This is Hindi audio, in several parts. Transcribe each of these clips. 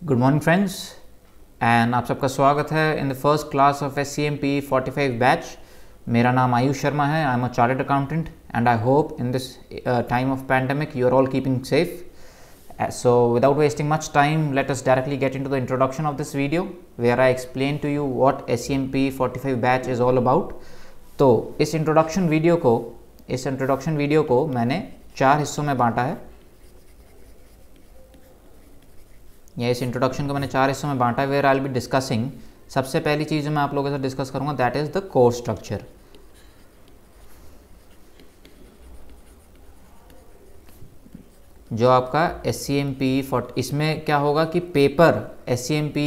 गुड मॉर्निंग फ्रेंड्स एंड आप सबका स्वागत है in the first class of SCMP 45 batch. मेरा नाम आयुष शर्मा है। I am a chartered accountant and I hope in this time of pandemic you are all keeping safe. So without wasting much time, let us directly get into the introduction of this video where I explain to you what SCMP 45 batch is all about. तो इस इंट्रोडक्शन वीडियो को मैंने 4 हिस्सों में बांटा है, या इस इंट्रोडक्शन को मैंने 4 हिस्सों में बांटा है where I will be discussing. सबसे पहली चीज़ जो मैं आप लोगों के साथ डिस्कस करूंगा that is the course structure. जो आपका SCMP इसमें क्या होगा कि पेपर SCMP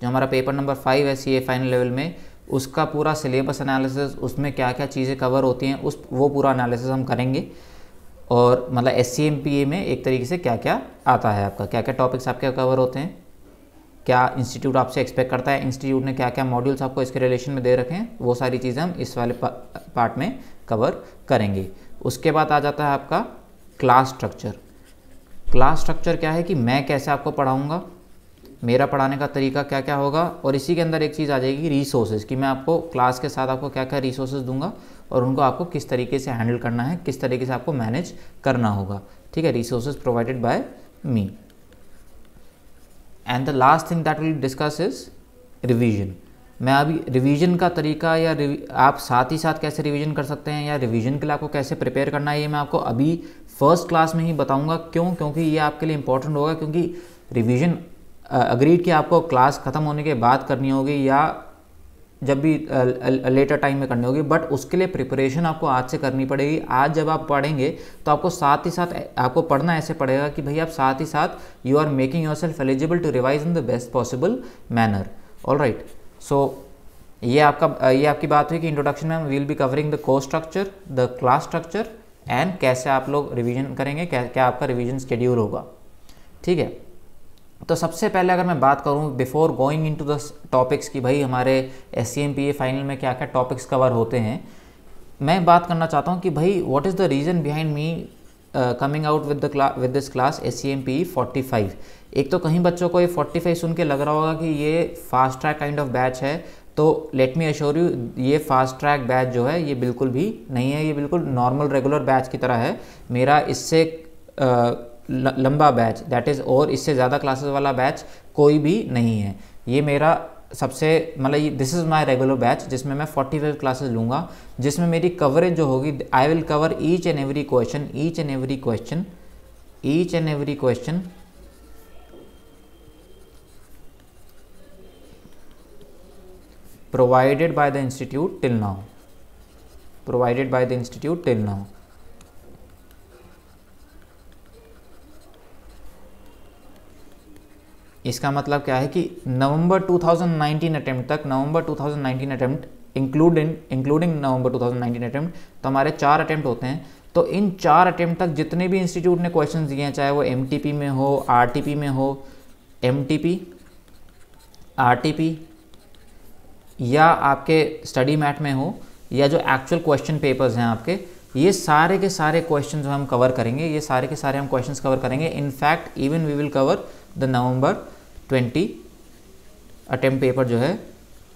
जो हमारा पेपर नंबर 5 है CA फाइनल लेवल में, उसका पूरा सिलेबस एनालिसिस, उसमें क्या क्या चीज़ें कवर होती हैं वो पूरा एनालिसिस हम करेंगे. और मतलब SCMP में एक तरीके से क्या क्या आता है, आपका क्या क्या टॉपिक्स आपके कवर होते हैं, क्या इंस्टीट्यूट आपसे एक्सपेक्ट करता है, इंस्टीट्यूट ने क्या क्या मॉड्यूल्स आपको इसके रिलेशन में दे रखे हैं, वो सारी चीज़ें हम इस वाले पार्ट में कवर करेंगे. उसके बाद आ जाता है आपका क्लास स्ट्रक्चर. क्लास स्ट्रक्चर क्या है कि मैं कैसे आपको पढ़ाऊँगा, मेरा पढ़ाने का तरीका क्या क्या होगा, और इसी के अंदर एक चीज़ आ जाएगी रिसोर्सेज, कि मैं आपको क्लास के साथ आपको क्या क्या रिसोर्सेज दूंगा और उनको आपको किस तरीके से हैंडल करना है, किस तरीके से आपको मैनेज करना होगा. ठीक है, resources provided by me. And the last thing that will discuss is revision. मैं अभी रिवीजन का तरीका या आप साथ ही साथ कैसे रिवीजन कर सकते हैं या रिवीजन के लिए आपको कैसे प्रिपेयर करना है, ये मैं आपको अभी फर्स्ट क्लास में ही बताऊंगा. क्योंकि ये आपके लिए इंपॉर्टेंट होगा, क्योंकि रिवीजन अग्रीड कि आपको क्लास ख़त्म होने के बाद करनी होगी या जब भी लेटर टाइम में करनी होगी, बट उसके लिए प्रिपरेशन आपको आज से करनी पड़ेगी. आज जब आप पढ़ेंगे तो आपको साथ ही साथ आपको पढ़ना ऐसे पड़ेगा कि भाई आप साथ ही साथ you are making yourself eligible to revise in the best possible manner. All right, so ये आपकी बात हुई कि इंट्रोडक्शन में we will be covering the course structure, the class structure and कैसे आप लोग रिवीजन करेंगे, क्या आपका रिवीजन शेड्यूल होगा. ठीक है, तो सबसे पहले अगर मैं बात करूं before going into the topics कि भाई हमारे SCMP फाइनल में क्या क्या टॉपिक्स कवर होते हैं, मैं बात करना चाहता हूं कि भाई what is the reason behind me coming out with this class SCMP 45. एक तो कहीं बच्चों को ये 45 सुन के लग रहा होगा कि ये fast track kind of batch है, तो लेट मी अश्योर यू ये फास्ट ट्रैक बैच जो है ये बिल्कुल भी नहीं है. ये बिल्कुल नॉर्मल रेगुलर बैच की तरह है. मेरा इससे लंबा बैच दैट इज़ और इससे ज़्यादा क्लासेस वाला बैच कोई भी नहीं है. ये मेरा सबसे मतलब this is my regular batch जिसमें मैं 45 क्लासेस लूँगा, जिसमें मेरी कवरेज जो होगी I will cover each and every question provided by the institute till now. इसका मतलब क्या है कि नवंबर 2019 अटेम्प्ट इंक्लूडिंग नवंबर 2019 अटेम्प्ट, तो हमारे 4 अटेम्प्ट होते हैं. तो इन 4 अटेम्प्ट तक जितने भी इंस्टीट्यूट ने क्वेश्चंस दिए हैं, चाहे वो MTP में हो, RTP में हो, RTP या आपके स्टडी मैट में हो, या जो एक्चुअल क्वेश्चन पेपर्स हैं आपके, ये सारे के सारे क्वेश्चन जो हम कवर करेंगे, ये सारे के सारे हम क्वेश्चंस कवर करेंगे. In fact even we will cover the November 20 attempt paper जो है,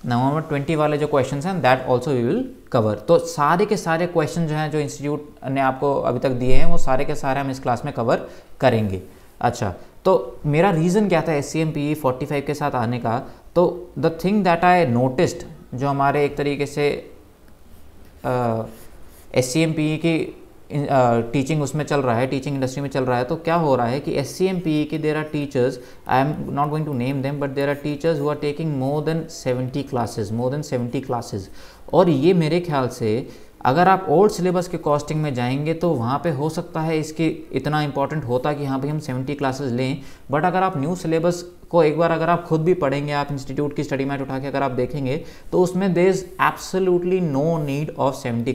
नवंबर 20 वाले जो क्वेश्चंस हैं that also we will cover. तो सारे के सारे क्वेश्चन जो हैं जो इंस्टीट्यूट ने आपको अभी तक दिए हैं वो सारे के सारे हम इस क्लास में कवर करेंगे. अच्छा, तो मेरा रीज़न क्या था SCMP 45 के साथ आने का, तो the thing that I noticed, जो हमारे एक तरीके से SCMP की टीचिंग उसमें चल रहा है, टीचिंग इंडस्ट्री में चल रहा है, तो क्या हो रहा है कि SCMP के there are teachers, I am not going to name them, but there are teachers who are taking more than 70 classes. और ये मेरे ख्याल से अगर आप ओल्ड सिलेबस के कॉस्टिंग में जाएंगे तो वहाँ पे हो सकता है इसके इतना इंपॉर्टेंट होता कि हाँ भाई हम 70 क्लासेस लें, बट अगर आप न्यू सिलेबस को एक बार अगर आप खुद भी पढ़ेंगे, आप इंस्टीट्यूट की स्टडी मैट उठा के अगर आप देखेंगे, तो उसमें there is absolutely no need of 70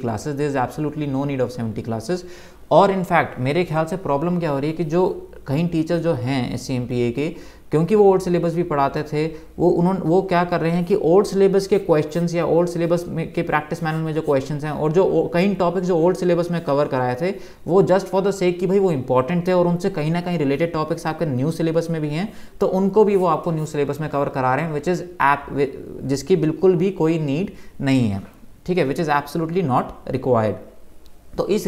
classes. और इनफैक्ट मेरे ख्याल से प्रॉब्लम क्या हो रही है कि जो कहीं टीचर जो हैं SCMP के, क्योंकि वो ओल्ड सिलेबस भी पढ़ाते थे, वो क्या कर रहे हैं कि ओल्ड सिलेबस के क्वेश्चंस या ओल्ड सिलेबस में के प्रैक्टिस मैनुअल में जो क्वेश्चंस हैं और जो कई टॉपिक्स जो ओल्ड सिलेबस में कवर कराए थे वो जस्ट फॉर द सेक कि भाई वो इंपॉर्टेंट थे और उनसे कहीं ना कहीं रिलेटेड टॉपिक्स आपके न्यू सिलेबस में भी हैं, तो उनको भी वो आपको न्यू सिलेबस में कवर करा रहे हैं, विच इज़ जिसकी बिल्कुल भी कोई नीड नहीं है, ठीक है, which is absolutely not required. तो इस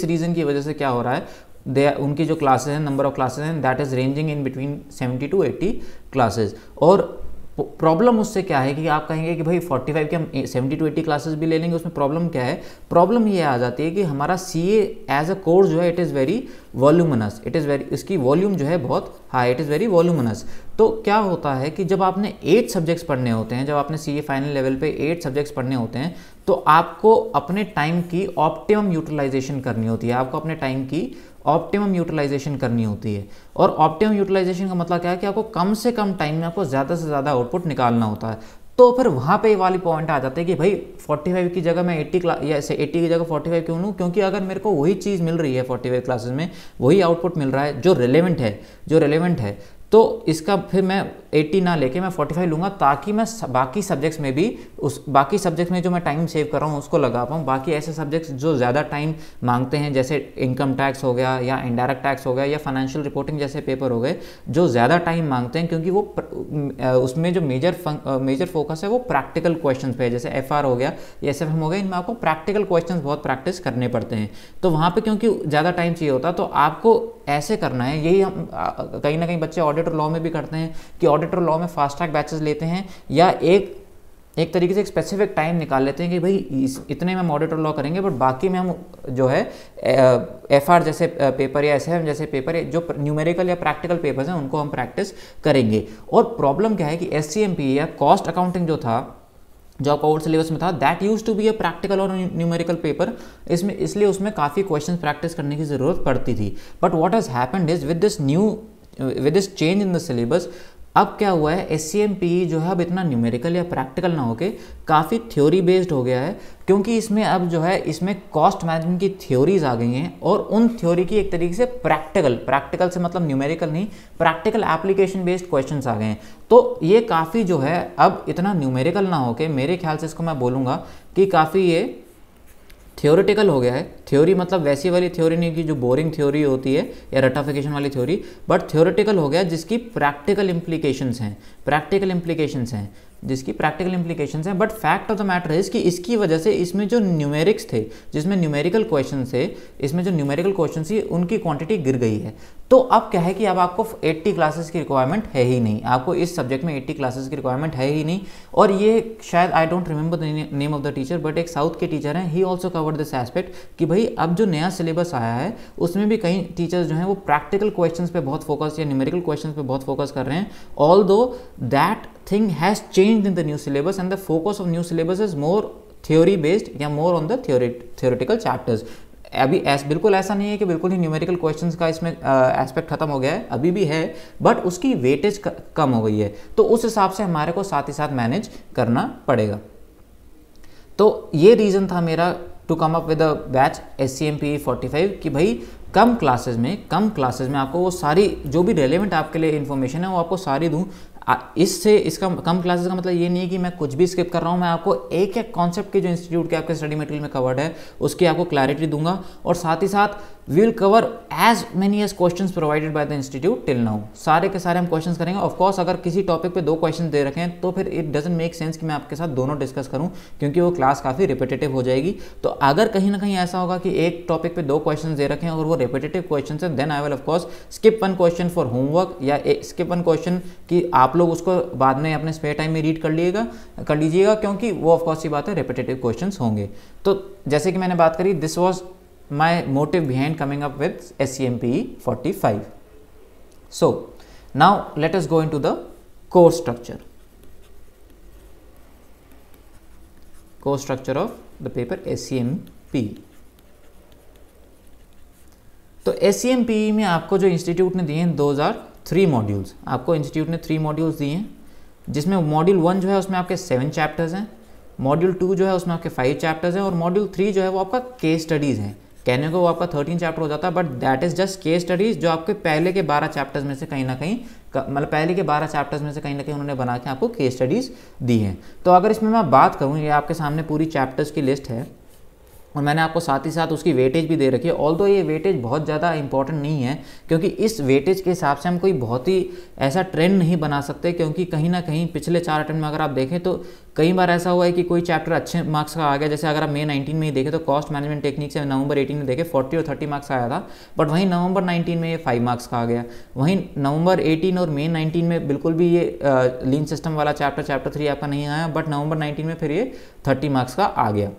रीज़न की वजह से क्या हो रहा है, उनकी जो क्लासेस हैं, नंबर ऑफ क्लासेस हैं, that is ranging in between 70 to 80 classes. और प्रॉब्लम उससे क्या है कि आप कहेंगे कि भाई 45 के हम 70 to 80 क्लासेस भी ले लेंगे, उसमें प्रॉब्लम क्या है, प्रॉब्लम ये आ जाती है कि हमारा CA एज अ कोर्स जो है इट इज़ वेरी वॉल्यूमनस, इसकी वॉल्यूम जो है बहुत हाई, इट इज़ वेरी वॉल्यूमनस। तो क्या होता है कि जब आपने 8 सब्जेक्ट्स पढ़ने होते हैं, जब आपने CA फाइनल लेवल पे 8 सब्जेक्ट्स पढ़ने होते हैं, तो आपको अपने टाइम की ऑप्टिमम यूटिलाइजेशन करनी होती है, आपको अपने टाइम की ऑप्टिमम यूटिलाइजेशन करनी होती है। और ऑप्टिमम यूटिलाइजेशन का मतलब क्या है कि आपको कम से कम टाइम में आपको ज़्यादा से ज़्यादा आउटपुट निकालना होता है। तो फिर वहाँ पे ये वाली पॉइंट आ जाते हैं कि भाई 45 की जगह मैं 80 की जगह 45 क्यों लूँ, क्योंकि अगर मेरे को वही चीज़ मिल रही है 45 क्लासेस में, वही आउटपुट मिल रहा है जो रेलेवेंट है, तो इसका फिर मैं 80 ना लेके मैं 45 लूँगा, ताकि मैं बाकी सब्जेक्ट्स में भी बाकी सब्जेक्ट्स में जो मैं टाइम सेव कर रहा हूँ उसको लगा पाऊँ। बाकी ऐसे सब्जेक्ट्स जो ज़्यादा टाइम मांगते हैं, जैसे इनकम टैक्स हो गया या इनडायरेक्ट टैक्स हो गया या फाइनेंशियल रिपोर्टिंग जैसे पेपर हो गए, जो ज़्यादा टाइम मांगते हैं, क्योंकि वो उसमें जो मेजर फोकस है वो प्रैक्टिकल क्वेश्चन पे है, जैसे FR हो गया या SFM हो गया, इनमें आपको प्रैक्टिकल क्वेश्चन बहुत प्रैक्टिस करने पड़ते हैं। तो वहाँ पर क्योंकि ज़्यादा टाइम चाहिए होता है, तो आपको ऐसे करना है, यही हम कहीं ना कहीं बच्चे ऑडिटर लॉ में भी करते हैं कि ऑडिटर लॉ में फास्ट ट्रैक बैचेस लेते हैं, या एक तरीके से एक स्पेसिफिक टाइम निकाल लेते हैं कि भाई इतने में हम ऑडिटर लॉ करेंगे, बट बाकी में हम जो है FR जैसे पेपर या SFM जैसे पेपर, जो न्यूमेरिकल या प्रैक्टिकल पेपर्स हैं, उनको हम प्रैक्टिस करेंगे। और प्रॉब्लम क्या है कि SCMP या कॉस्ट अकाउंटिंग जो था, जो आपका ओल्ड सिलेबस में था, that use to be a practical और न्यूमेरिकल पेपर, इसलिए उसमें काफ़ी क्वेश्चंस प्रैक्टिस करने की ज़रूरत पड़ती थी। But what has happened is with this change in the syllabus, अब क्या हुआ है, SCMP जो है अब इतना न्यूमेरिकल या प्रैक्टिकल ना होके काफ़ी थ्योरी बेस्ड हो गया है, क्योंकि इसमें अब जो है इसमें कॉस्ट मैनेजमेंट की थ्योरीज आ गई हैं, और उन थ्योरी की एक तरीके से प्रैक्टिकल से मतलब न्यूमेरिकल नहीं, प्रैक्टिकल एप्लीकेशन बेस्ड क्वेश्चंस आ गए हैं। तो ये काफ़ी जो है अब इतना न्यूमेरिकल ना होके, मेरे ख्याल से इसको मैं बोलूँगा कि काफ़ी ये थ्योरेटिकल हो गया है। थ्योरी मतलब वैसी वाली थ्योरी नहीं कि जो बोरिंग थ्योरी होती है या रटाफिकेशन वाली थ्योरी, बट थ्योरेटिकल हो गया जिसकी प्रैक्टिकल इंप्लीकेशंस हैं, जिसकी प्रैक्टिकल इंप्लीकेशंस हैं। But fact of the matter is कि इसकी वजह से इसमें जो न्यूमेरिक्स थे, जिसमें न्यूमेरिकल क्वेश्चन थे, इसमें जो न्यूमेरिकल क्वेश्चन थी उनकी क्वांटिटी गिर गई है। तो अब क्या है कि अब आपको 80 क्लासेस की रिक्वायरमेंट है ही नहीं, आपको इस सब्जेक्ट में 80 क्लासेस की रिक्वायरमेंट है ही नहीं। और ये शायद I don't remember the name of the teacher, but एक साउथ के टीचर हैं, he also covered this aspect कि भाई अब जो नया सिलेबस आया है उसमें भी कई टीचर्स जो हैं वो प्रैक्टिकल क्वेश्चंस पे बहुत फोकस या न्यूमेरिकल क्वेश्चंस पे बहुत फोकस कर रहे हैं, although that thing has changed in the new syllabus and the focus of new syllabus is more theory based या more on the theoretical chapters। अभी बिल्कुल ऐसा नहीं है कि बिल्कुल ही न्यूमेरिकल क्वेश्चंस का इसमें एस्पेक्ट खत्म हो गया है, अभी भी है, बट उसकी वेटेज कम हो गई है। तो उस हिसाब से हमारे को साथ ही साथ मैनेज करना पड़ेगा। तो ये रीज़न था मेरा to come up with a batch SCMP 45 कि भाई कम क्लासेस में आपको वो सारी जो भी रेलेवेंट आपके लिए इन्फॉर्मेशन है वो आपको सारी दूँ। इसका कम क्लासेस का मतलब ये नहीं है कि मैं कुछ भी स्किप कर रहा हूँ, मैं आपको एक एक कॉन्सेप्ट के जो इंस्टीट्यूट के आपके स्टडी मटेरियल में कवर्ड है उसकी आपको क्लैरिटी दूंगा, और साथ ही साथ we will cover as many as questions provided by the institute till now. सारे के सारे हम क्वेश्चंस करेंगे। ऑफ कोर्स अगर किसी टॉपिक पे 2 क्वेश्चन दे रखे हैं तो फिर इट डजंट मेक सेंस कि मैं आपके साथ दोनों डिस्कस करूं, क्योंकि वो क्लास काफ़ी रिपीटेटिव हो जाएगी। तो अगर कहीं ना कहीं ऐसा होगा कि एक टॉपिक पे 2 क्वेश्चन दे रखे हैं और वो रिपीटेटिव क्वेश्चन है, then I will of course skip 1 question for homework, या स्किप 1 क्वेश्चन कि आप लोग उसको बाद में अपने स्पेयर टाइम में रीड कर लीजिएगा, क्योंकि वो ऑफ कोर्स ही बात है रिपीटेटिव क्वेश्चंस होंगे। तो जैसे कि मैंने बात करी, this was my motive behind coming up with SCMP 45. So now let us go into the course structure of the paper SCMP। तो SCMP में आपको जो इंस्टीट्यूट ने दिए हैं 2003 मॉड्यूल्स, आपको इंस्टीट्यूट ने 3 मॉड्यूल्स दिए हैं, जिसमें मॉड्यूल 1 जो है उसमें आपके 7 चैप्टर्स हैं, मॉड्यूल 2 जो है उसमें आपके 5 चैप्टर्स हैं, और मॉड्यूल 3 जो है वो आपका केस स्टडीज़ हैं। कहने को वो आपका 13 चैप्टर हो जाता है, but that is just case studies जो आपके पहले के 12 चैप्टर्स में से कहीं ना कहीं मतलब पहले के 12 चैप्टर्स में से कहीं ना कहीं उन्होंने बना के आपको केस स्टडीज़ दी हैं। तो अगर इसमें मैं बात करूँ, ये आपके सामने पूरी चैप्टर्स की लिस्ट है और मैंने आपको साथ ही साथ उसकी वेटेज भी दे रखी है। ऑल्दो ये वेटेज बहुत ज़्यादा इंपॉर्टेंट नहीं है, क्योंकि इस वेटेज के हिसाब से हम कोई बहुत ही ऐसा ट्रेंड नहीं बना सकते, क्योंकि कहीं ना कहीं पिछले 4 अटेम्प्ट में अगर आप देखें तो कई बार ऐसा हुआ है कि कोई चैप्टर अच्छे मार्क्स का आ गया। जैसे अगर आप May 19 में ही देखें तो कॉस्ट मैनेजमेंट टेक्निक से नवंबर 18 में देखें 40 और 30 मार्क्स आया था, बट वहीं नवंबर 19 में ये 5 मार्क्स का आ गया। वहीं नवंबर 18 और May 19 में बिल्कुल भी ये लीन सिस्टम वाला चैप्टर 3 आपका नहीं आया, बट नवंबर 19 में फिर ये 30 मार्क्स का आ गया।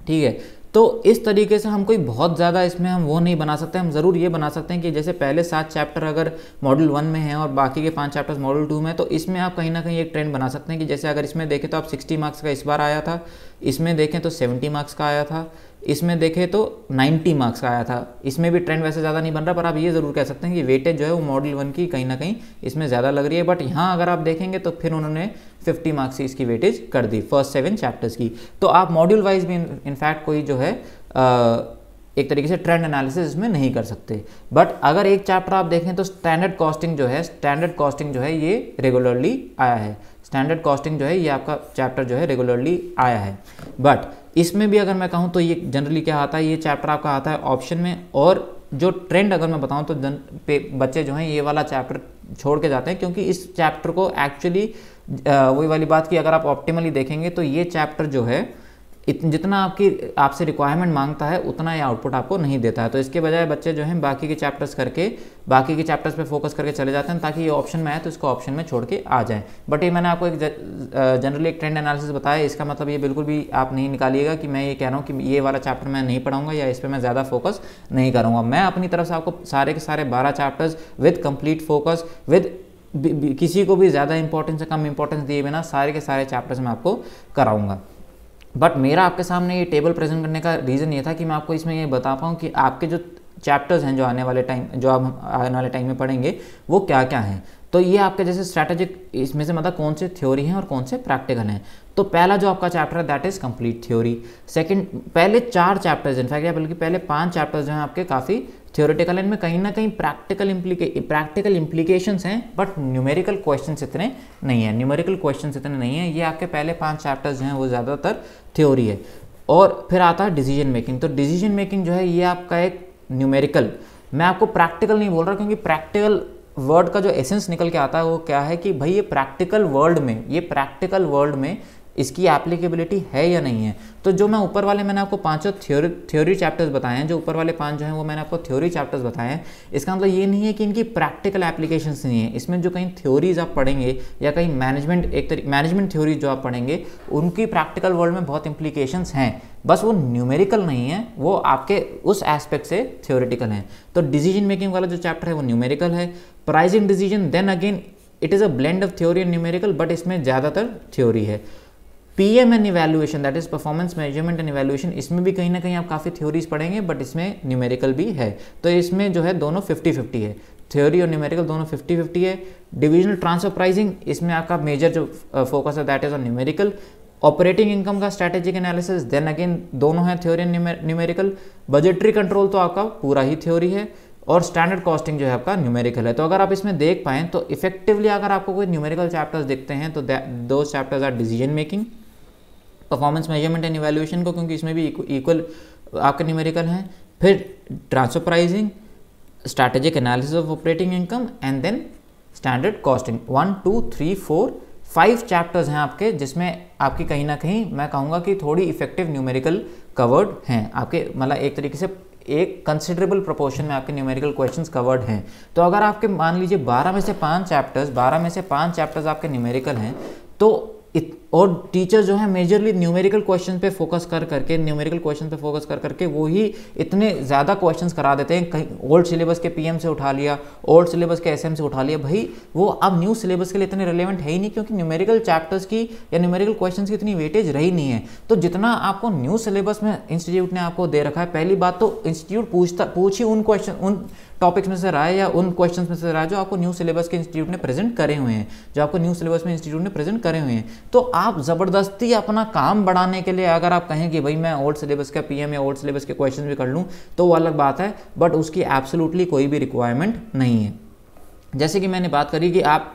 ठीक है, तो इस तरीके से हम कोई बहुत ज़्यादा इसमें हम वो नहीं बना सकते। हम ज़रूर ये बना सकते हैं कि जैसे पहले 7 चैप्टर अगर मॉड्यूल 1 में हैं और बाकी के 5 चैप्टर्स मॉड्यूल 2 में, तो इसमें आप कहीं ना कहीं एक ट्रेंड बना सकते हैं कि जैसे अगर इसमें देखें तो आप 60 मार्क्स का इस बार आया था, इसमें देखें तो 70 मार्क्स का आया था, इसमें देखें तो 90 मार्क्स का आया था। इसमें भी ट्रेंड वैसे ज़्यादा नहीं बन रहा, पर आप ये ज़रूर कह सकते हैं कि वेटेज जो है वो मॉड्यूल 1 की कहीं ना कहीं इसमें ज़्यादा लग रही है। बट यहाँ अगर आप देखेंगे तो फिर उन्होंने 50 मार्क्स की इसकी वेटेज कर दी फर्स्ट 7 चैप्टर्स की। तो आप मॉड्यूल वाइज भी इनफैक्ट कोई जो है एक तरीके से ट्रेंड एनालिसिस इसमें नहीं कर सकते। बट अगर एक चैप्टर आप देखें तो स्टैंडर्ड कॉस्टिंग जो है ये रेगुलरली आया है। स्टैंडर्ड कॉस्टिंग जो है ये आपका चैप्टर जो है रेगुलरली आया है। बट इसमें भी अगर मैं कहूँ तो ये जनरली क्या आता है, ये चैप्टर आपका आता है ऑप्शन में, और जो ट्रेंड अगर मैं बताऊँ तो बच्चे जो हैं ये वाला चैप्टर छोड़ के जाते हैं, क्योंकि इस चैप्टर को एक्चुअली वही वाली बात की अगर आप ऑप्टिमली देखेंगे तो ये चैप्टर जो है जितना आपसे रिक्वायरमेंट मांगता है उतना ये आउटपुट आपको नहीं देता है। तो इसके बजाय बच्चे जो हैं बाकी के चैप्टर्स पे फोकस करके चले जाते हैं, ताकि ये ऑप्शन में आए तो इसको ऑप्शन में छोड़ के आ जाएं। बट ये मैंने आपको एक जनरली एक ट्रेंड एनालिसिस बताया, इसका मतलब ये बिल्कुल भी आप नहीं निकालिएगा कि मैं ये कह रहा हूँ कि ये वाला चैप्टर मैं नहीं पढ़ाऊंगा या इस पर मैं ज़्यादा फोकस नहीं करूँगा। मैं अपनी तरफ से आपको सारे के सारे 12 chapters with complete focus, with किसी को भी ज़्यादा इंपॉर्टेंस से कम इंपॉर्टेंस दिए बिना सारे के सारे चैप्टर्स मैं आपको कराऊंगा। बट मेरा आपके सामने ये टेबल प्रेजेंट करने का रीज़न ये था कि मैं आपको इसमें ये बता पाऊँ कि आपके जो चैप्टर्स हैं जो आने वाले टाइम में पढ़ेंगे वो क्या क्या हैं। तो ये आपके जैसे स्ट्रैटेजिक, इसमें से मतलब कौन से थ्योरी हैं और कौन से प्रैक्टिकल हैं। तो पहला जो आपका चैप्टर है that is complete theory. Second, पहले 4 चैप्टर्स इनफैक्ट या बल्कि पहले 5 चैप्टर्स जो हैं आपके काफ़ी थ्योरेटिकल, इनमें कहीं ना कहीं प्रैक्टिकल इम्प्लीकेशंस हैं, बट न्यूमेरिकल क्वेश्चंस इतने नहीं हैं। ये आपके पहले 5 चैप्टर्स जो हैं वो ज़्यादातर थ्योरी है। और फिर आता है डिसीजन मेकिंग। तो डिसीजन मेकिंग जो है ये आपका एक न्यूमेरिकल, मैं आपको प्रैक्टिकल नहीं बोल रहा, क्योंकि प्रैक्टिकल वर्ड का जो एसेंस निकल के आता है वो क्या है कि भाई ये प्रैक्टिकल वर्ल्ड में इसकी एप्लीकेबिलिटी है या नहीं है। तो जो मैं ऊपर वाले मैंने आपको 5 थ्योरी चैप्टर्स बताए हैं, जो ऊपर वाले 5 जो हैं वो मैंने आपको थ्योरी चैप्टर्स बताए हैं, इसका मतलब ये नहीं है कि इनकी प्रैक्टिकल एप्लीकेशंस नहीं है। इसमें जो कहीं थ्योरीज आप पढ़ेंगे या कहीं मैनेजमेंट थ्योरी जो आप पढ़ेंगे उनकी प्रैक्टिकल वर्ल्ड में बहुत इंप्लीकेशंस हैं, बस वो न्यूमेरिकल नहीं है, वो आपके उस एस्पेक्ट से थ्योरेटिकल हैं। तो डिसीजन मेकिंग वाला जो चैप्टर है वो न्यूमेरिकल है। Pricing decision then again it is a blend of theory and numerical, but इसमें ज़्यादातर थ्योरी है। PM and evaluation that is performance measurement and evaluation, इसमें भी कहीं ना कहीं आप काफ़ी थ्योरीज पढ़ेंगे, बट इसमें न्यूमेरिकल भी है। तो इसमें जो है दोनों 50-50 है, थ्योरी और न्यूमेरिकल दोनों 50-50 है। डिविजनल ट्रांसफर प्राइसिंग, इसमें आपका मेजर जो फोकस है that is on numerical. Operating income का स्ट्रैटेजिक एनालिसिस देन अगेन दोनों हैं theory and numerical. Budgetary control तो आपका पूरा ही थ्योरी है, और स्टैंडर्ड कॉस्टिंग जो है आपका न्यूमेरिकल है। तो अगर आप इसमें देख पाएँ तो इफेक्टिवली अगर आपको कोई न्यूमेरिकल चैप्टर्स दिखते हैं तो दो chapters are decision making, performance measurement and evaluation को, क्योंकि इसमें भी इक्वल आपके न्यूमेरिकल हैं। फिर transfer pricing, strategic analysis of operating income and then standard costing. 1 2 3 4 5 chapters हैं आपके, जिसमें आपकी कहीं ना कहीं मैं कहूँगा कि थोड़ी इफेक्टिव न्यूमेरिकल कवर्ड हैं आपके, मतलब एक तरीके से एक कंसिडरेबल प्रोपोर्शन में आपके न्यूमेरिकल क्वेश्चंस कवर्ड हैं। तो अगर आपके मान लीजिए 12 में से 5 चैप्टर्स आपके न्यूमेरिकल हैं, तो और टीचर जो है मेजरली न्यूमेरिकल क्वेश्चन पे फोकस कर करके वो ही इतने ज़्यादा क्वेश्चंस करा देते हैं। कहीं ओल्ड सिलेबस के पीएम से उठा लिया, ओल्ड सिलेबस के एसएम से उठा लिया, भाई वो अब न्यू सिलेबस के लिए इतने रिलेवेंट है ही नहीं, क्योंकि न्यूमेरिकल चैप्टर्स की या न्यूमेरिकल क्वेश्चंस की इतनी वेटेज रही नहीं है। तो जितना आपको न्यू सिलेबस में इंस्टीट्यूट ने आपको दे रखा है, पहली बात तो इंस्टीट्यूट पूछ ही उन टॉपिक्स में से रहा है या उन क्वेश्चंस में से रहा है जो आपको न्यू सिलेबस के इंस्टीट्यूट ने प्रेजेंट करे हुए हैं, जो आपको न्यू सिलेबस में इंस्टीट्यूट ने प्रेजेंट करे हुए हैं। तो आप ज़बरदस्ती अपना काम बढ़ाने के लिए अगर आप कहें कि भाई मैं ओल्ड सिलेबस का पीएम या ओल्ड सिलेबस के क्वेश्चन भी कर लूँ तो वो अलग बात है, बट उसकी एब्सोल्युटली कोई भी रिक्वायरमेंट नहीं है। जैसे कि मैंने बात करी कि आप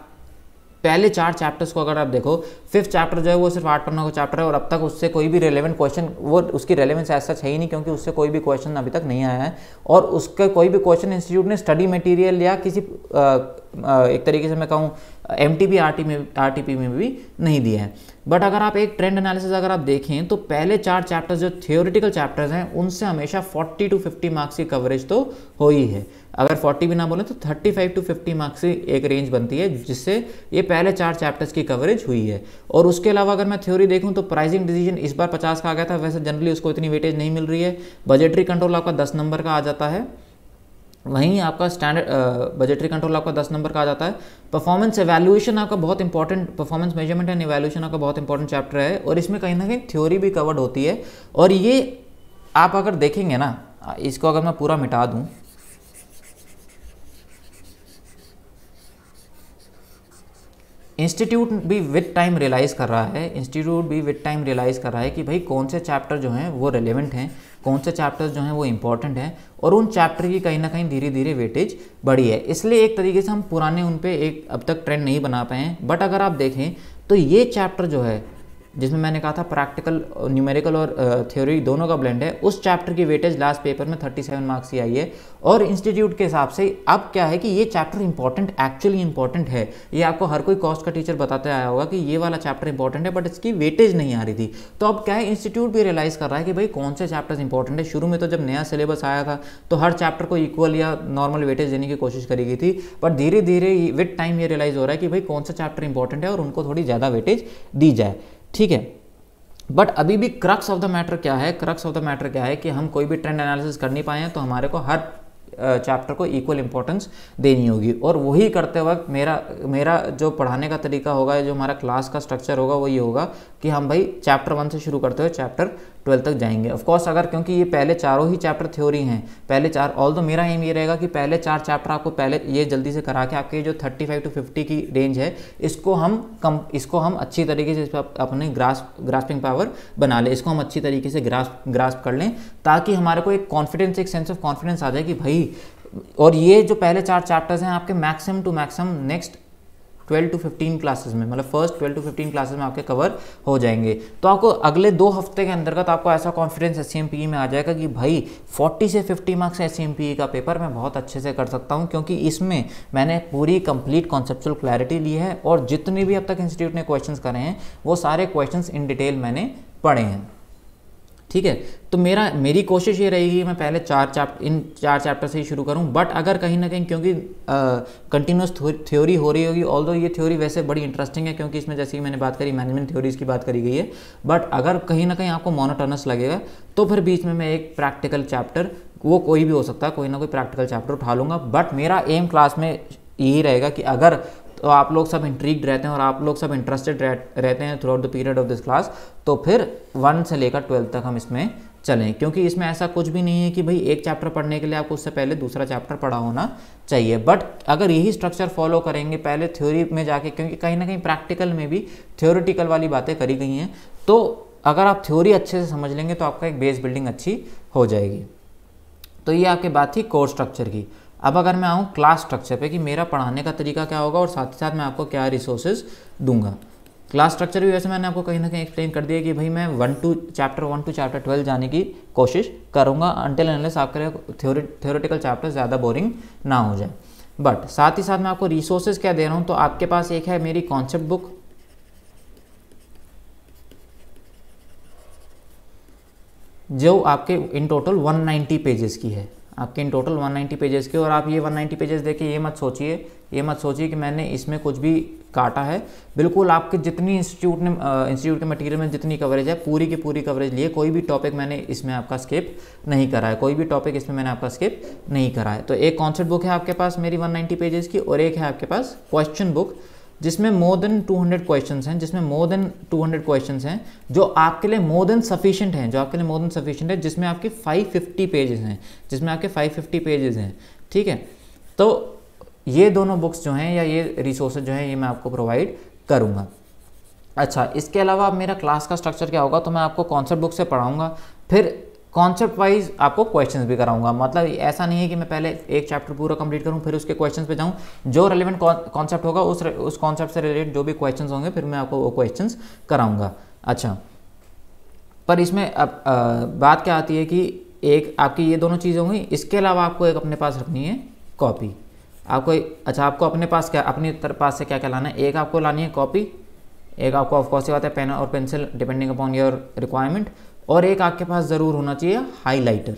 पहले 4 चैप्टर्स को अगर आप देखो, 5th चैप्टर जो है वो सिर्फ 8 पन्नों का चैप्टर है और अब तक उससे कोई भी रेलेवेंट क्वेश्चन, वो उसकी रेलेवेंस ऐसा है ही नहीं क्योंकि उससे कोई भी क्वेश्चन अभी तक नहीं आया है और उसका कोई भी क्वेश्चन इंस्टीट्यूट ने स्टडी मटेरियल या किसी एक तरीके से मैं कहूँ MTP RTP में भी नहीं दिया है। बट अगर आप एक ट्रेंड एनालिसिस अगर आप देखें तो पहले 4 चैप्टर्स जो थियोरेटिकल चैप्टर्स हैं उनसे हमेशा 40 to 50 मार्क्स की कवरेज तो हो ही है। अगर 40 भी ना बोले तो 35 to 50 मार्क्स की एक रेंज बनती है जिससे ये पहले 4 चैप्टर्स की कवरेज हुई है। और उसके अलावा अगर मैं थ्योरी देखूं तो प्राइसिंग डिसीजन इस बार 50 का आ गया था, वैसे जनरली उसको इतनी वेटेज नहीं मिल रही है। बजटरी कंट्रोल आपका 10 नंबर का आ जाता है, वहीं आपका स्टैंडर्ड बजटरी कंट्रोल आपका 10 नंबर का आ जाता है। परफॉर्मेंस एवैल्यूएशन आपका बहुत important, performance measurement and evaluation आपका बहुत इंपॉर्टेंट चैप्टर है और इसमें कहीं ना कहीं थ्योरी भी कवर्ड होती है। और ये आप अगर देखेंगे ना, इसको अगर मैं पूरा मिटा दूं, इंस्टीट्यूट भी विद टाइम रियलाइज़ कर रहा है, इंस्टीट्यूट भी विद टाइम रियलाइज़ कर रहा है कि भाई कौन से चैप्टर जो हैं वो रेलेवेंट हैं, कौन से चैप्टर्स जो हैं वो इंपॉर्टेंट हैं और उन चैप्टर की कहीं ना कहीं धीरे धीरे वेटेज बढ़ी है। इसलिए एक तरीके से हम पुराने उन पे एक अब तक ट्रेंड नहीं बना पाए हैं। बट अगर आप देखें तो ये चैप्टर जो है जिसमें मैंने कहा था प्रैक्टिकल, न्यूमेरिकल और थ्योरी दोनों का ब्लेंड है, उस चैप्टर की वेटेज लास्ट पेपर में 37 मार्क्स की आई है। और इंस्टीट्यूट के हिसाब से अब क्या है कि ये चैप्टर इंपॉर्टेंट, एक्चुअली इंपॉर्टेंट है। ये आपको हर कोई कॉस्ट का टीचर बताते आया होगा कि ये वाला चैप्टर इंपॉर्टेंट है, बट इसकी वेटेज नहीं आ रही थी। तो अब क्या है, इंस्टीट्यूट भी रियलाइज़ कर रहा है कि भाई कौन से चैप्टर्स इंपॉर्टेंट है। शुरू में तो जब नया सिलेबस आया था तो हर चैप्टर को इक्वल या नॉर्मल वेटेज देने की कोशिश करी गई थी, बट धीरे धीरे विद टाइम ये रियलाइज़ हो रहा है कि भाई कौन सा चैप्टर इंपॉर्टेंट है और उनको थोड़ी ज़्यादा वेटेज दी जाए। ठीक है, बट अभी भी क्रक्स ऑफ द मैटर क्या है, क्रक्स ऑफ द मैटर क्या है कि हम कोई भी ट्रेंड एनालिसिस कर नहीं पाए हैं, तो हमारे को हर चैप्टर को इक्वल इंपॉर्टेंस देनी होगी। और वही करते वक्त मेरा जो पढ़ाने का तरीका होगा, जो हमारा क्लास का स्ट्रक्चर होगा वो ये होगा कि हम भाई चैप्टर 1 से शुरू करते हुए चैप्टर 12 तक जाएंगे। ऑफ कोर्स अगर, क्योंकि ये पहले चारों ही चैप्टर थ्योरी हैं, पहले 4, ऑल्दो मेरा एम ये रहेगा कि पहले 4 चैप्टर आपको पहले ये जल्दी से करा के आपके जो 35 to 50 की रेंज है इसको हम अच्छी तरीके से इस पर अपने ग्रास्पिंग पावर बना लें, इसको हम अच्छी तरीके से ग्रास्प कर लें, ताकि हमारे को एक कॉन्फिडेंस, एक सेंस ऑफ कॉन्फिडेंस आ जाए कि भाई, और ये जो पहले 4 चैप्टर्स हैं आपके maximum to maximum next 12 to 15 classes में, मतलब फर्स्ट 12 to 15 क्लासेस में आपके कवर हो जाएंगे। तो आपको अगले 2 हफ्ते के अंतर्गत आपको ऐसा कॉन्फिडेंस SCMPE में आ जाएगा कि भाई 40 से 50 मार्क्स SCMPE का पेपर मैं बहुत अच्छे से कर सकता हूं, क्योंकि इसमें मैंने पूरी कंप्लीट कॉन्सेप्चुअल क्लैरिटी ली है और जितने भी अब तक इंस्टीट्यूट ने क्वेश्चंस करे हैं वो सारे क्वेश्चंस इन डिटेल मैंने पढ़े हैं। ठीक है, तो मेरी कोशिश ये रहेगी मैं पहले 4 चैप्टर से ही शुरू करूं। बट अगर कहीं ना कहीं, क्योंकि कंटिन्यूस थ्योरी हो रही होगी, ऑल्दो ये थ्योरी वैसे बड़ी इंटरेस्टिंग है क्योंकि इसमें जैसे कि मैंने बात करी मैनेजमेंट थ्योरीज की बात करी गई है, बट अगर कहीं ना कहीं आपको मोनोटोनस लगेगा तो फिर बीच में मैं एक प्रैक्टिकल चैप्टर, वो कोई भी हो सकता है, कोई ना कोई प्रैक्टिकल चैप्टर उठा लूँगा। बट मेरा एम क्लास में यही रहेगा कि अगर तो आप लोग सब इंट्रीग्ड रहते हैं और आप लोग सब इंटरेस्टेड रहते हैं through out the period of this class, तो फिर 1 से लेकर 12 तक हम इसमें चलें, क्योंकि इसमें ऐसा कुछ भी नहीं है कि भाई एक चैप्टर पढ़ने के लिए आपको उससे पहले दूसरा चैप्टर पढ़ा होना चाहिए। बट अगर यही स्ट्रक्चर फॉलो करेंगे पहले थ्योरी में जाके, क्योंकि कहीं ना कहीं प्रैक्टिकल में भी थ्योरेटिकल वाली बातें करी गई हैं, तो अगर आप थ्योरी अच्छे से समझ लेंगे तो आपका एक बेस बिल्डिंग अच्छी हो जाएगी। तो ये आपकी बात थी कोर्स स्ट्रक्चर की। अब अगर मैं आऊँ क्लास स्ट्रक्चर पे कि मेरा पढ़ाने का तरीका क्या होगा और साथ ही साथ मैं आपको क्या रिसोर्सेज दूंगा। क्लास स्ट्रक्चर भी वैसे मैंने आपको कहीं ना कहीं एक्सप्लेन कर दिया कि भाई मैं चैप्टर 1 to चैप्टर 12 जाने की कोशिश करूँगा अनटिल अनलेस आपके थ्योरेटिकल चैप्टर ज़्यादा बोरिंग ना हो जाए। बट साथ ही साथ मैं आपको रिसोर्सेज क्या दे रहा हूँ, तो आपके पास एक है मेरी कॉन्सेप्ट बुक, जो आपके इन टोटल 190 पेजेस की है, आपके इन टोटल 190 पेजेस के। और आप ये 190 पेजेस देखिए, ये मत सोचिए कि मैंने इसमें कुछ भी काटा है। बिल्कुल आपके जितनी इंस्टीट्यूट के मटेरियल में जितनी कवरेज है पूरी की पूरी कवरेज लिए, कोई भी टॉपिक मैंने इसमें आपका स्किप नहीं करा है, कोई भी टॉपिक इसमें मैंने आपका स्किप नहीं करा है। तो एक कॉन्सेप्ट बुक है आपके पास मेरी 190 पेजेस की, और एक है आपके पास क्वेश्चन बुक जिसमें मोर देन 200 क्वेश्चंस हैं, जो आपके लिए मोर देन सफिशिएंट हैं, जिसमें आपके 550 पेजेस हैं, ठीक है। तो ये दोनों बुक्स जो हैं या ये रिसोर्सेज जो हैं ये मैं आपको प्रोवाइड करूँगा। अच्छा, इसके अलावा अब मेरा क्लास का स्ट्रक्चर क्या होगा, तो मैं आपको कॉन्सेप्ट बुक से पढ़ाऊँगा, फिर कॉन्सेप्ट वाइज आपको क्वेश्चंस भी कराऊंगा। मतलब ऐसा नहीं है कि मैं पहले एक चैप्टर पूरा कंप्लीट करूं फिर उसके क्वेश्चंस पे जाऊं, जो रेलेवेंट कॉन्सेप्ट होगा उस कॉन्सेप्ट से रिलेटेड जो भी क्वेश्चंस होंगे फिर मैं आपको वो क्वेश्चंस कराऊंगा। अच्छा, पर इसमें अब बात क्या आती है कि एक आपकी ये दोनों चीज़ें होंगी, इसके अलावा आपको एक अपने पास रखनी है कॉपी। आपको अच्छा, आपको अपने पास क्या, अपने पास से क्या क्या लाना है, एक आपको लानी है कॉपी, एक आपको ऑफकोर्स ये बात है पेन और pencil depending upon your requirement, और एक आपके पास ज़रूर होना चाहिए हाइलाइटर।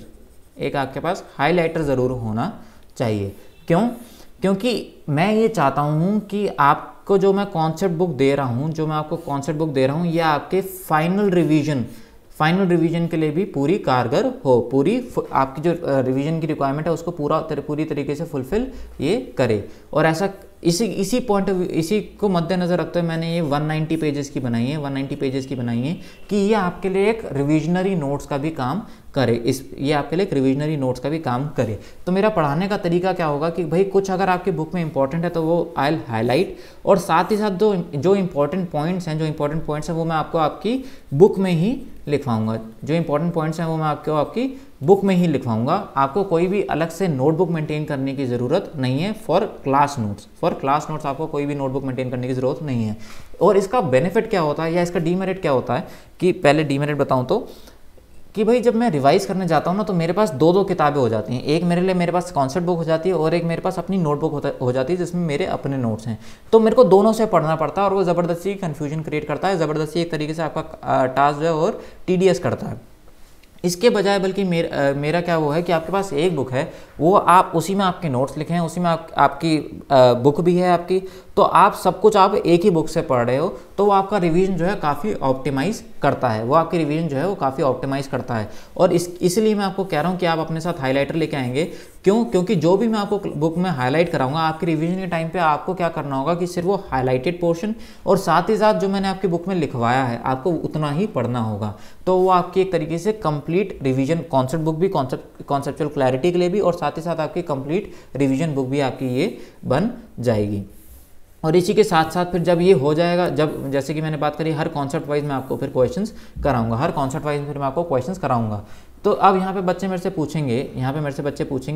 एक आपके पास हाइलाइटर ज़रूर होना चाहिए। क्यों? क्योंकि मैं ये चाहता हूँ कि आपको जो मैं कॉन्सेप्ट बुक दे रहा हूँ, ये आपके फाइनल रिवीजन के लिए भी पूरी कारगर हो, पूरी आपकी जो रिवीजन की रिक्वायरमेंट है उसको पूरी तरीके से फुलफिल ये करे। और ऐसा इसी पॉइंट ऑफ व्यू, इसी को मद्देनजर रखते हुए मैंने ये 190 पेजेस की बनाई है कि ये आपके लिए एक रिविजनरी नोट्स का भी काम करे। ये आपके लिए एक रिविजनरी नोट्स का भी काम करे। तो मेरा पढ़ाने का तरीका क्या होगा कि भाई कुछ अगर आपकी बुक में इंपॉर्टेंट है तो वो आई विल हाईलाइट, और साथ ही साथ जो इंपॉर्टेंट पॉइंट्स हैं वो मैं आपको आपकी बुक में ही लिखवाऊंगा। आपकी बुक में ही लिखवाऊंगा। आपको कोई भी अलग से नोटबुक मेंटेन करने की ज़रूरत नहीं है फॉर क्लास नोट्स आपको कोई भी नोटबुक मेंटेन करने की ज़रूरत नहीं है। और इसका बेनिफिट क्या होता है या इसका डीमेरिट क्या होता है, कि पहले डीमेरिट बताऊं तो कि भाई जब मैं रिवाइज करने जाता हूँ ना तो मेरे पास दो किताबें हो जाती हैं। एक मेरे पास कॉन्सेप्ट बुक हो जाती है और एक मेरे पास अपनी नोटबुक हो जाती है जिसमें मेरे अपने नोट्स हैं। तो मेरे को दोनों से पढ़ना पड़ता है और वो ज़बरदस्ती कन्फ्यूजन क्रिएट करता है, ज़बरदस्ती एक तरीके से आपका टास्क जो है और टीडीएस करता है। इसके बजाय बल्कि मेरा क्या वो है कि आपके पास एक बुक है, वो आप उसी में आपके नोट्स लिखे हैं, उसी में आपकी बुक भी है आपकी, तो आप सब कुछ आप एक ही बुक से पढ़ रहे हो, तो वो आपका रिवीजन जो है काफ़ी ऑप्टिमाइज़ करता है। और इसलिए मैं आपको कह रहा हूँ कि आप अपने साथ हाइलाइटर लेके आएंगे। क्यों? क्योंकि जो भी मैं आपको बुक में हाईलाइट कराऊंगा आपके रिवीजन के टाइम पे आपको क्या करना होगा कि सिर्फ वो हाईलाइटेड पोर्शन और साथ ही साथ जो मैंने आपकी बुक में लिखवाया है आपको उतना ही पढ़ना होगा। तो वो आपकी एक तरीके से कंप्लीट रिवीजन, कॉन्सेप्ट बुक भी कॉन्सेप्चुअल क्लैरिटी के लिए भी, और साथ ही साथ आपकी कंप्लीट रिवीजन बुक भी आपकी ये बन जाएगी। और इसी के साथ साथ फिर जब ये हो जाएगा, जब जैसे कि मैंने बात करी हर कॉन्सेप्ट वाइज मैं आपको फिर क्वेश्चंस कराऊंगा, तो अब यहाँ पे बच्चे मेरे से पूछेंगे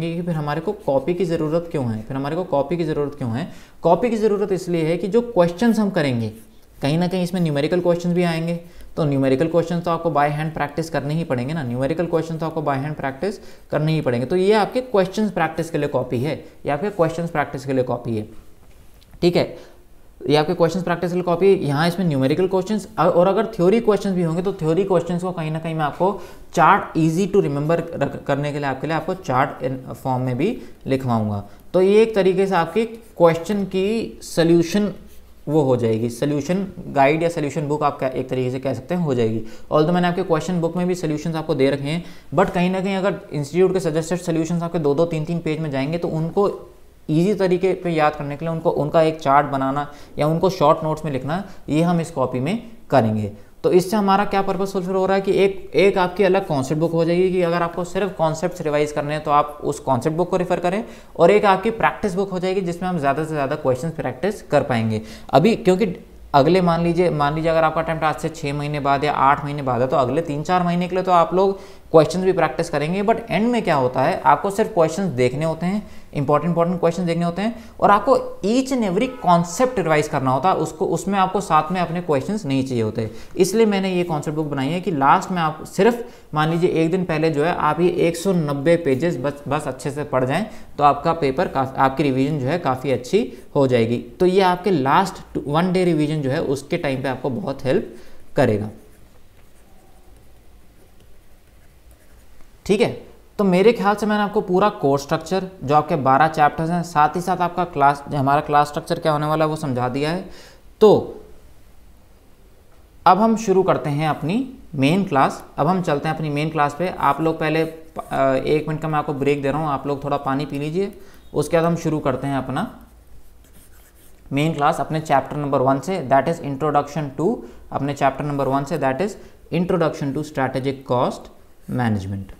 कि फिर हमारे को कॉपी की ज़रूरत क्यों है। कॉपी की ज़रूरत इसलिए है कि जो क्वेश्चंस हम करेंगे कहीं ना कहीं इसमें न्यूमेरिकल क्वेश्चंस भी आएंगे, तो न्यूमेरिकल क्वेश्चन तो आपको बाय हैंड प्रैक्टिस करने ही पड़ेंगे ना, तो ये आपके क्वेश्चंस प्रैक्टिस के लिए कॉपी है, ठीक है। ये आपके क्वेश्चंस प्रैक्टिस के लिए कॉपी है। यहाँ इसमें न्यूमेरिकल क्वेश्चंस और अगर थ्योरी क्वेश्चंस भी होंगे तो थ्योरी क्वेश्चंस को कहीं ना कहीं मैं आपको चार्ट इजी टू रिमेंबर करने के लिए आपको चार्ट फॉर्म में भी लिखवाऊंगा। तो ये एक तरीके से आपके क्वेश्चन की सोल्यूशन वो हो जाएगी, सोल्यूशन गाइड या सोल्यूशन बुक आप एक तरीके से कह सकते हैं हो जाएगी। ऑल्दो मैंने आपके क्वेश्चन बुक में भी सोल्यूशंस आपको दे रखे हैं, बट कहीं ना कहीं अगर इंस्टीट्यूट के सजेस्टेड सोल्यूशंस आपके 2-2, 3-3 पेज में जाएंगे तो उनको ईजी तरीके पे याद करने के लिए उनका एक चार्ट बनाना या उनको शॉर्ट नोट्स में लिखना, ये हम इस कॉपी में करेंगे। तो इससे हमारा क्या पर्पस फुलफिल हो रहा है कि एक आपकी अलग कॉन्सेप्ट बुक हो जाएगी कि अगर आपको सिर्फ कॉन्सेप्ट्स रिवाइज करने हैं तो आप उस कॉन्सेप्ट बुक को रेफर करें, और एक आपकी प्रैक्टिस बुक हो जाएगी जिसमें हम ज़्यादा से ज़्यादा क्वेश्चन प्रैक्टिस कर पाएंगे। अभी क्योंकि अगले मान लीजिए अगर आपका अटेम्प्ट आज से 6 महीने बाद या 8 महीने बाद है तो अगले 3-4 महीने के लिए तो आप लोग क्वेश्चंस भी प्रैक्टिस करेंगे, बट एंड में क्या होता है आपको सिर्फ क्वेश्चंस देखने होते हैं, इंपॉर्टेंट क्वेश्चंस देखने होते हैं, और आपको each and every concept revise करना होता है, उसमें आपको साथ में अपने क्वेश्चंस नहीं चाहिए होते। इसलिए मैंने ये कॉन्सेप्ट बुक बनाई है कि लास्ट में आप सिर्फ मान लीजिए एक दिन पहले जो है आप ये 190 पेजेस बस अच्छे से पढ़ जाएं तो आपका पेपर आपकी रिवीजन जो है काफ़ी अच्छी हो जाएगी। तो ये आपके लास्ट 1 डे रिवीजन जो है उसके टाइम पे आपको बहुत हेल्प करेगा, ठीक है। तो मेरे ख्याल से मैंने आपको पूरा कोर्स स्ट्रक्चर जो आपके 12 चैप्टर्स हैं, साथ ही साथ आपका हमारा क्लास स्ट्रक्चर क्या होने वाला है वो समझा दिया है। तो अब हम शुरू करते हैं अपनी मेन क्लास। अब हम चलते हैं अपनी मेन क्लास पे। आप लोग पहले 1 मिनट का मैं आपको ब्रेक दे रहा हूँ, आप लोग थोड़ा पानी पी लीजिए, उसके बाद हम शुरू करते हैं अपना मेन क्लास अपने चैप्टर नंबर 1 से, that is introduction to strategic cost management.